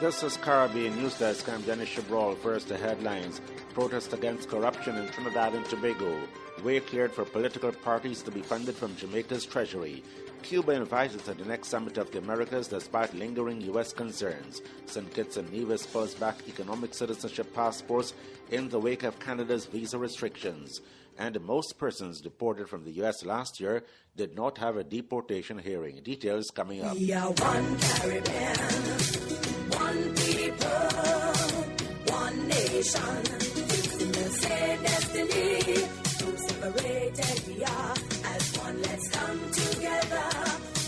This is Caribbean News Desk. I'm Dennis Chabrol. First, the headlines. Protest against corruption in Trinidad and Tobago. Way cleared for political parties to be funded from Jamaica's Treasury. Cuba invited to the next summit of the Americas despite lingering U.S. concerns. St. Kitts and Nevis pulls back economic citizenship passports in the wake of Canada's visa restrictions. And most persons deported from the U.S. last year did not have a deportation hearing. Details coming up. We are one Caribbean, one people, one nation. Facing the same destiny. So separated we are as one. Let's come together.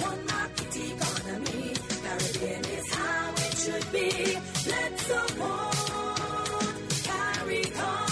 One market economy. Caribbean is how it should be. Let's support CARICOM.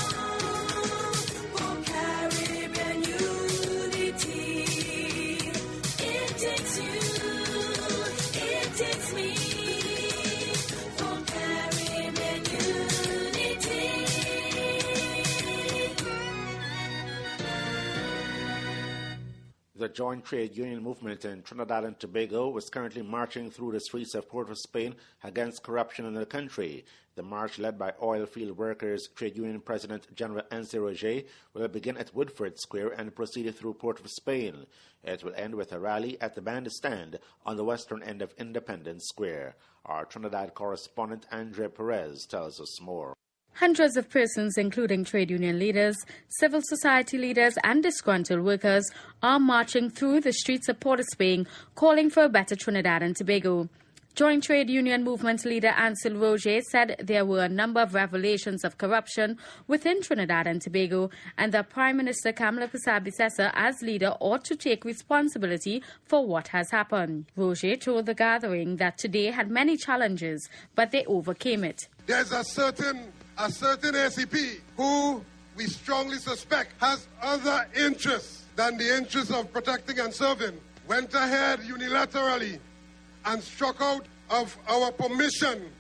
The joint trade union movement in Trinidad and Tobago was currently marching through the streets of Port of Spain against corruption in the country. The march, led by oil field workers trade union president General N.C. Roger, will begin at Woodford Square and proceed through Port of Spain. It will end with a rally at the bandstand on the western end of Independence Square. Our Trinidad correspondent Andre Perez tells us more. Hundreds of persons, including trade union leaders, civil society leaders and disgruntled workers, are marching through the streets of Port of Spain, calling for a better Trinidad and Tobago. Joint Trade Union Movement leader Ansel Roger said there were a number of revelations of corruption within Trinidad and Tobago, and that Prime Minister Kamala Persad-Bissessar, as leader, ought to take responsibility for what has happened. Roger told the gathering that today had many challenges, but they overcame it. There's a certain ACP who we strongly suspect has other interests than the interests of protecting and serving, went ahead unilaterally and struck out of our permission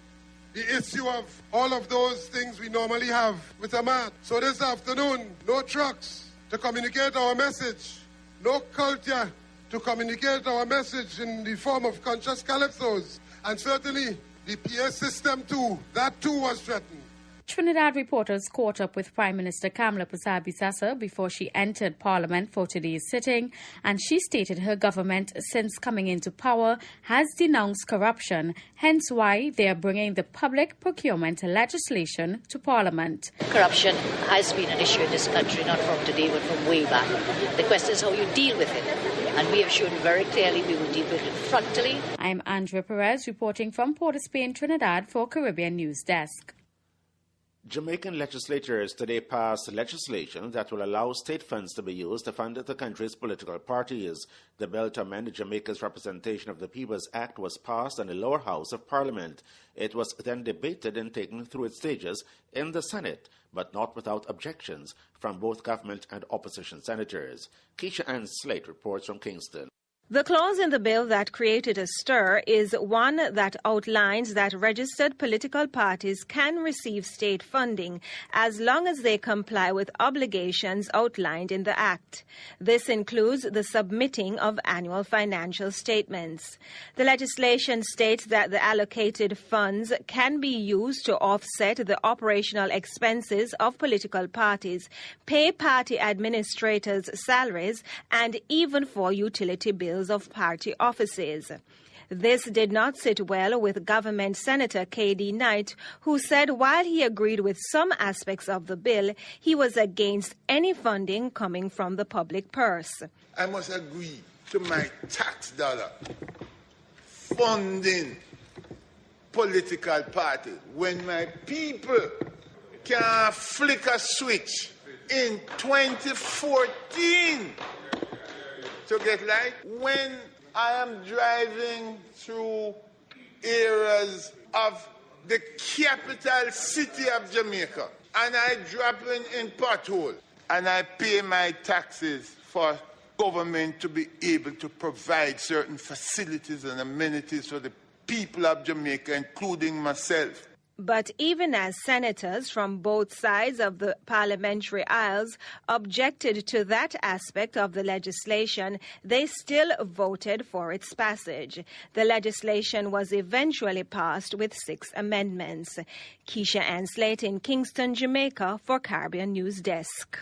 the issue of all of those things we normally have with a man. So this afternoon, no trucks to communicate our message, no culture to communicate our message in the form of conscious calypsos, and certainly the PA system too, that too was threatened. Trinidad reporters caught up with Prime Minister Kamala Persad-Bissessar before she entered Parliament for today's sitting, and she stated her government, since coming into power, has denounced corruption, hence why they are bringing the public procurement legislation to Parliament. Corruption has been an issue in this country, not from today, but from way back. The question is how you deal with it, and we have shown very clearly we will deal with it frontally. I'm Andre Perez, reporting from Port of Spain, Trinidad, for Caribbean News Desk. Jamaican legislators today passed legislation that will allow state funds to be used to fund the country's political parties. The bill to amend Jamaica's Representation of the People's Act was passed in the lower house of Parliament. It was then debated and taken through its stages in the Senate, but not without objections from both government and opposition senators. Keisha Ann Slate reports from Kingston. The clause in the bill that created a stir is one that outlines that registered political parties can receive state funding as long as they comply with obligations outlined in the Act. This includes the submitting of annual financial statements. The legislation states that the allocated funds can be used to offset the operational expenses of political parties, pay party administrators' salaries, and even for utility bills of party offices. This did not sit well with Government Senator K.D. Knight, who said while he agreed with some aspects of the bill, he was against any funding coming from the public purse. I must agree to my tax dollar funding political parties when my people can flick a switch in 2014 to get light. When I am driving through areas of the capital city of Jamaica and I drop in pothole and I pay my taxes for government to be able to provide certain facilities and amenities for the people of Jamaica, including myself. But even as senators from both sides of the parliamentary aisles objected to that aspect of the legislation, they still voted for its passage. The legislation was eventually passed with 6 amendments. Keisha Ann Slate in Kingston, Jamaica for Caribbean News Desk.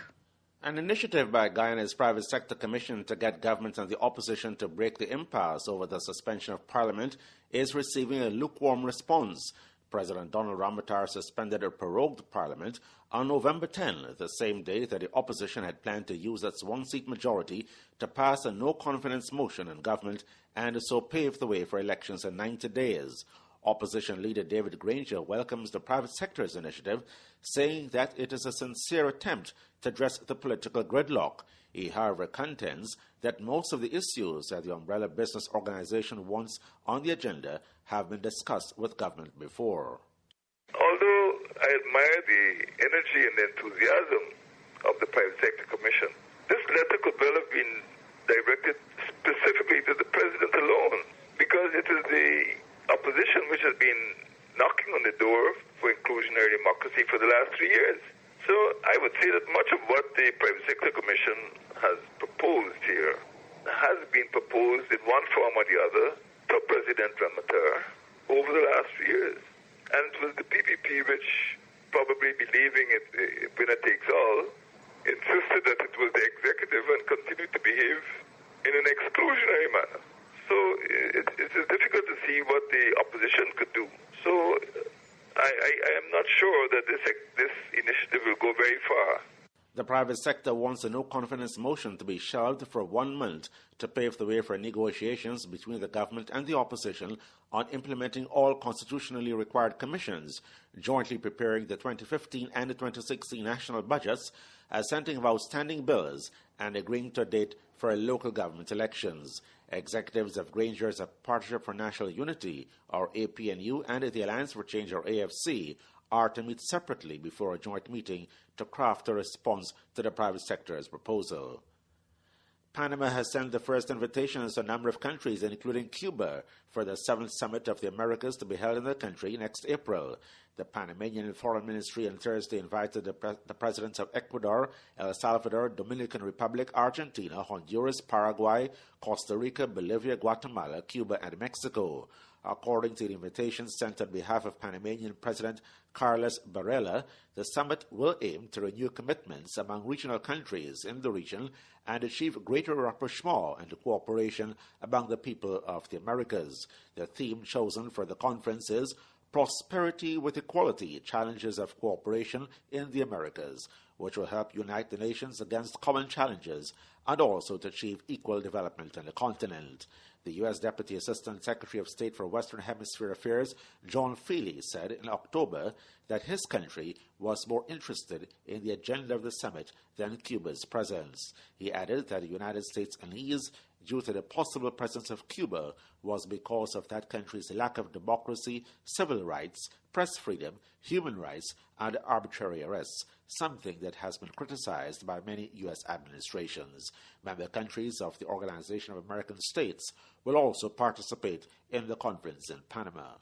An initiative by Guyana's private sector commission to get government and the opposition to break the impasse over the suspension of parliament is receiving a lukewarm response. President Donald Ramotar suspended or prorogued Parliament on November 10, the same day that the opposition had planned to use its one-seat majority to pass a no-confidence motion on government and so pave the way for elections in 90 days. Opposition leader David Granger welcomes the private sector's initiative, saying that it is a sincere attempt to address the political gridlock. He, however, contends that most of the issues that the umbrella business organization wants on the agenda have been discussed with government before. Although I admire the energy and the enthusiasm of the Private Sector Commission, this letter could well have been directed specifically to the President alone, because it is the opposition which has been knocking on the door for inclusionary democracy for the last 3 years. So I would say that much of what the Private Sector Commission has proposed here has been proposed in one form or the other to President Ramotar over the last 3 years. And it was the PPP which, probably believing it winner takes all, insisted that it was the executive and continued to behave in an exclusionary manner. So it is difficult to see what the opposition could do. So I am not sure that this initiative will go very far. The private sector wants a no-confidence motion to be shelved for 1 month to pave the way for negotiations between the government and the opposition on implementing all constitutionally required commissions, jointly preparing the 2015 and the 2016 national budgets, assenting of outstanding bills, and agreeing to a date for local government elections. Executives of Granger's Partnership for National Unity, or APNU, and the Alliance for Change, or AFC, are to meet separately before a joint meeting to craft a response to the private sector's proposal. Panama has sent the first invitations to a number of countries, including Cuba, for the 7th Summit of the Americas to be held in the country next April. The Panamanian Foreign Ministry on Thursday invited the presidents of Ecuador, El Salvador, Dominican Republic, Argentina, Honduras, Paraguay, Costa Rica, Bolivia, Guatemala, Cuba, and Mexico. According to the invitation sent on behalf of Panamanian President Carlos Varela, the summit will aim to renew commitments among regional countries in the region and achieve greater rapprochement and cooperation among the people of the Americas. The theme chosen for the conference is Prosperity with Equality, Challenges of Cooperation in the Americas, which will help unite the nations against common challenges and also to achieve equal development on the continent. The U.S. Deputy Assistant Secretary of State for Western Hemisphere Affairs, John Feely, said in October that his country was more interested in the agenda of the summit than Cuba's presence. He added that the United States' unease due to the possible presence of Cuba was because of that country's lack of democracy, civil rights, press freedom, human rights, and arbitrary arrests, something that has been criticized by many U.S. administrations. Member countries of the Organization of American States will also participate in the conference in Panama.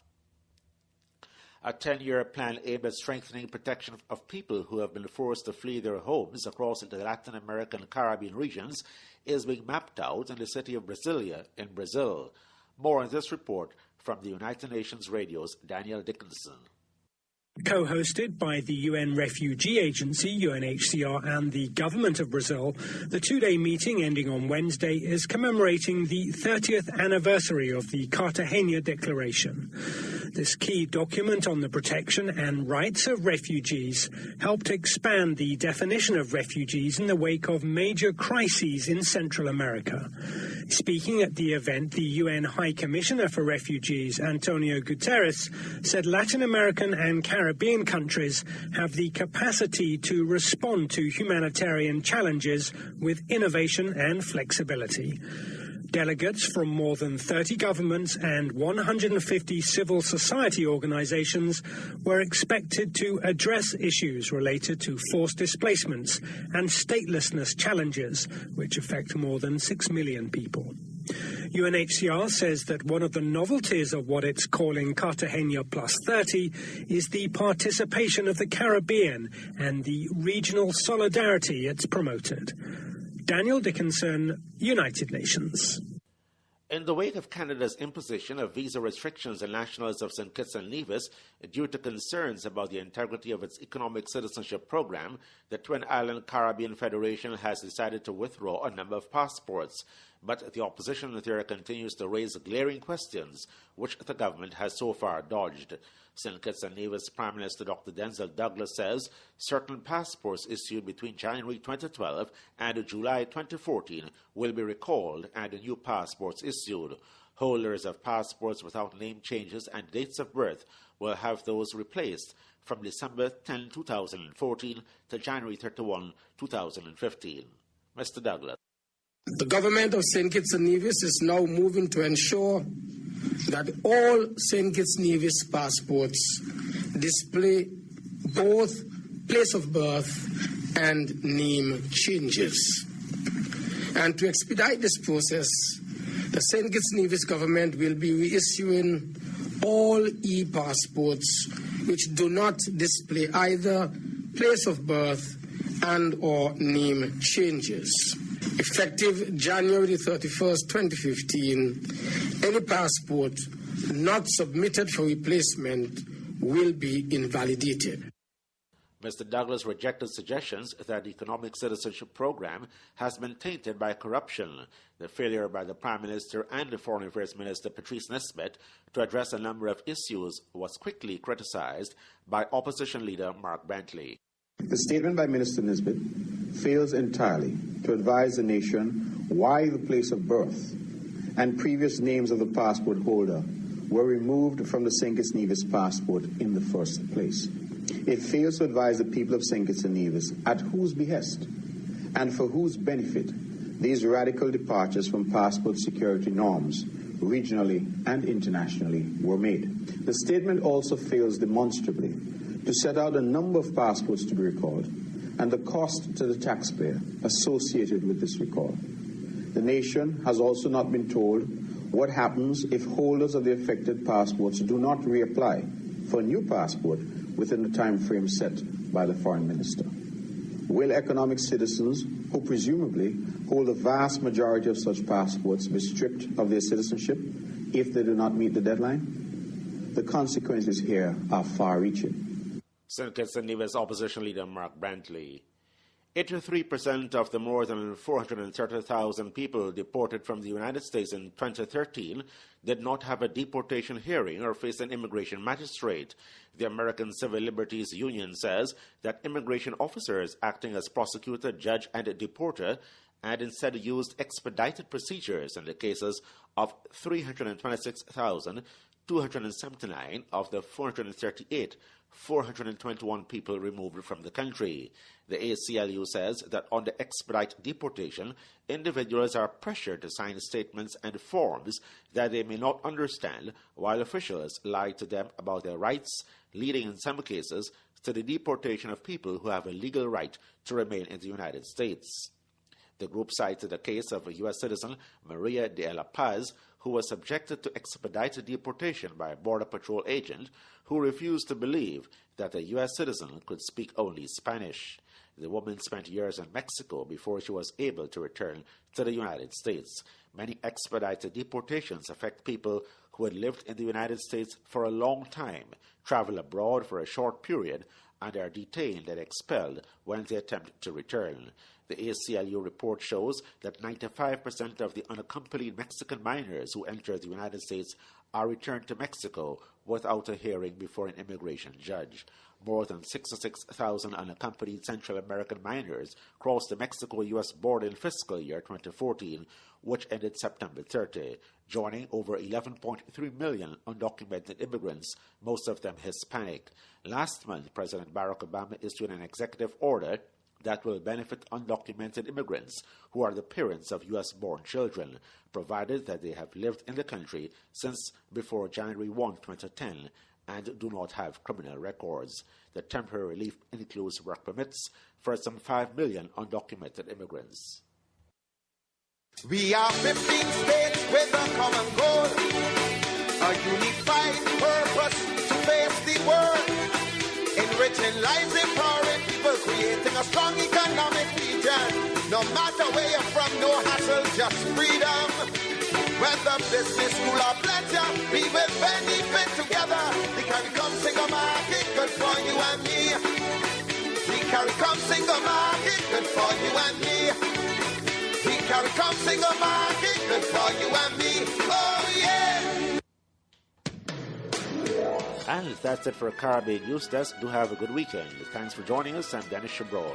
A 10-year plan aimed at strengthening protection of people who have been forced to flee their homes across the Latin American and Caribbean regions is being mapped out in the city of Brasilia in Brazil. More on this report from the United Nations Radio's Daniel Dickinson. Co-hosted by the UN Refugee Agency, UNHCR, and the government of Brazil, the two-day meeting ending on Wednesday is commemorating the 30th anniversary of the Cartagena Declaration. This key document on the protection and rights of refugees helped expand the definition of refugees in the wake of major crises in Central America. Speaking at the event, the UN High Commissioner for Refugees, Antonio Guterres, said Latin American and Caribbean countries have the capacity to respond to humanitarian challenges with innovation and flexibility. Delegates from more than 30 governments and 150 civil society organizations were expected to address issues related to forced displacements and statelessness challenges, which affect more than 6 million people. UNHCR says that one of the novelties of what it's calling Cartagena Plus 30 is the participation of the Caribbean and the regional solidarity it's promoted. Daniel Dickinson, United Nations. In the wake of Canada's imposition of visa restrictions on nationals of St. Kitts and Nevis due to concerns about the integrity of its economic citizenship program, the Twin Island Caribbean Federation has decided to withdraw a number of passports. But the opposition there continues to raise glaring questions, which the government has so far dodged. St. Kitts and Nevis Prime Minister Dr. Denzel Douglas says certain passports issued between January 2012 and July 2014 will be recalled and new passports issued. Holders of passports without name changes and dates of birth will have those replaced from December 10, 2014 to January 31, 2015. Mr. Douglas. The government of St. Kitts and Nevis is now moving to ensure that all St. Kitts and Nevis passports display both place of birth and name changes. And to expedite this process, the St. Kitts and Nevis government will be reissuing all e-passports which do not display either place of birth and or name changes. Effective January 31st, 2015, any passport not submitted for replacement will be invalidated. Mr. Douglas rejected suggestions that the economic citizenship program has been tainted by corruption. The failure by the Prime Minister and the Foreign Affairs Minister Patrice Nesbitt to address a number of issues was quickly criticized by opposition leader Mark Bentley. The statement by Minister Nesbitt fails entirely to advise the nation why the place of birth and previous names of the passport holder were removed from the St. Kitts and Nevis passport in the first place. It fails to advise the people of St. Kitts and Nevis at whose behest and for whose benefit these radical departures from passport security norms, regionally and internationally, were made. The statement also fails demonstrably to set out a number of passports to be recalled and the cost to the taxpayer associated with this recall. The nation has also not been told what happens if holders of the affected passports do not reapply for a new passport within the time frame set by the Foreign Minister. Will economic citizens, who presumably hold the vast majority of such passports, be stripped of their citizenship if they do not meet the deadline? The consequences here are far-reaching. St. Kitts and Nevis opposition leader Mark Brantley. 83% of the more than 430,000 people deported from the United States in 2013 did not have a deportation hearing or face an immigration magistrate. The American Civil Liberties Union says that immigration officers acting as prosecutor, judge, and deporter and instead used expedited procedures in the cases of 326,279 of the 421 people removed from the country. The ACLU says that under expedite deportation, individuals are pressured to sign statements and forms that they may not understand, while officials lie to them about their rights, leading in some cases to the deportation of people who have a legal right to remain in the United States. The group cited the case of a U.S. citizen, Maria de la Paz, who was subjected to expedited deportation by a Border Patrol agent who refused to believe that a U.S. citizen could speak only Spanish. The woman spent years in Mexico before she was able to return to the United States. Many expedited deportations affect people who had lived in the United States for a long time, travel abroad for a short period, and are detained and expelled when they attempt to return. The ACLU report shows that 95% of the unaccompanied Mexican minors who enter the United States are returned to Mexico without a hearing before an immigration judge. More than 66,000 unaccompanied Central American minors crossed the Mexico-U.S. border in fiscal year 2014, which ended September 30, joining over 11.3 million undocumented immigrants, most of them Hispanic. Last month, President Barack Obama issued an executive order that will benefit undocumented immigrants who are the parents of U.S.-born children, provided that they have lived in the country since before January 1, 2010, and do not have criminal records. The temporary relief includes work permits for some 5 million undocumented immigrants. We are 15 states with a common goal, a unified purpose to face the world, enriching lives, empowering people, creating a strong economic region. No matter where you're from, no hassle, just freedom. Whether business, school, or pleasure, we will benefit together. The CARICOM single market, good for you and me. The CARICOM single market, good for you and me. The CARICOM single market, good for you and me. Oh yeah! And that's it for Caribbean News Desk. Do have a good weekend. Thanks for joining us. I'm Dennis Chabrol.